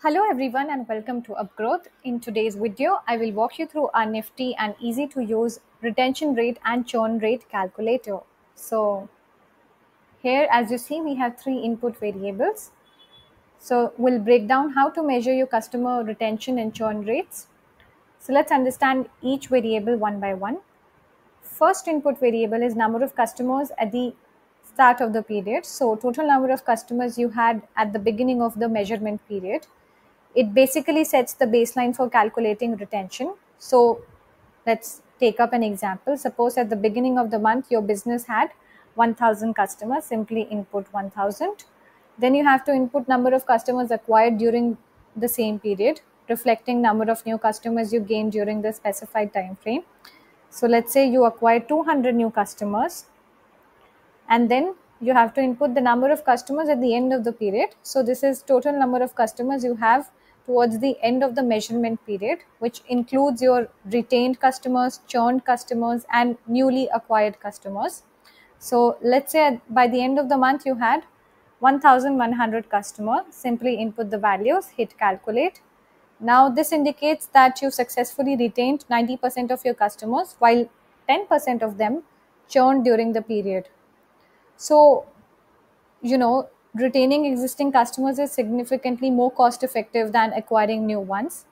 Hello everyone and welcome to Upgrowth. In today's video, I will walk you through our nifty and easy to use retention rate and churn rate calculator. So here as you see we have three input variables. So we'll break down how to measure your customer retention and churn rates. So let's understand each variable one by one. First input variable is number of customers at the start of the period. So total number of customers you had at the beginning of the measurement period. It basically sets the baseline for calculating retention. So let's take up an example. Suppose at the beginning of the month, your business had 1000 customers, simply input 1000. Then you have to input number of customers acquired during the same period, reflecting number of new customers you gained during the specified time frame. So let's say you acquired 200 new customers, and then you have to input the number of customers at the end of the period. So this is total number of customers you have towards the end of the measurement period, which includes your retained customers, churned customers, and newly acquired customers. So let's say by the end of the month you had 1100 customers. Simply input the values, hit calculate. Now this indicates that you successfully retained 90% of your customers while 10% of them churned during the period. So, retaining existing customers is significantly more cost effective than acquiring new ones.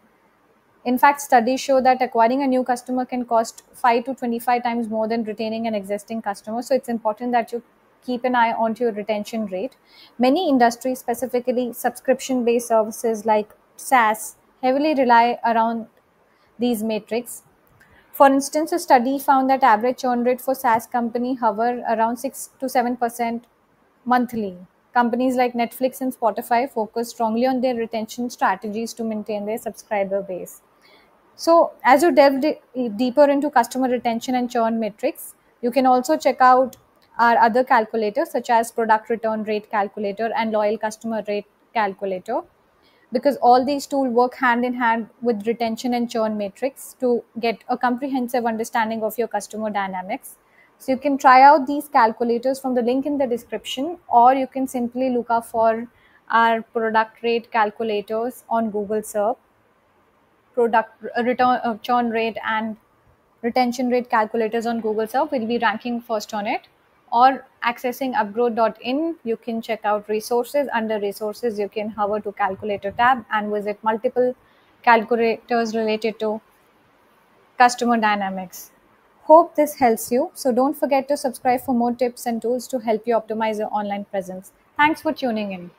In fact, studies show that acquiring a new customer can cost 5 to 25 times more than retaining an existing customer. So, it's important that you keep an eye onto your retention rate. Many industries, specifically subscription based services like SaaS, heavily rely around these metrics. For instance, a study found that average churn rate for SaaS company hover around 6 to 7% monthly. Companies like Netflix and Spotify focus strongly on their retention strategies to maintain their subscriber base. So, as you delve deeper into customer retention and churn metrics, you can also check out our other calculators such as product return rate calculator and loyal customer rate calculator, because all these tools work hand in hand with retention and churn metrics to get a comprehensive understanding of your customer dynamics. So you can try out these calculators from the link in the description, or you can simply look up for our product rate calculators on Google search. Product return churn rate and retention rate calculators on Google search will be ranking first on it. Or accessing upgrowth.in, you can check out resources. Under resources, you can hover to calculator tab and visit multiple calculators related to customer dynamics. Hope this helps you. So don't forget to subscribe for more tips and tools to help you optimize your online presence. Thanks for tuning in.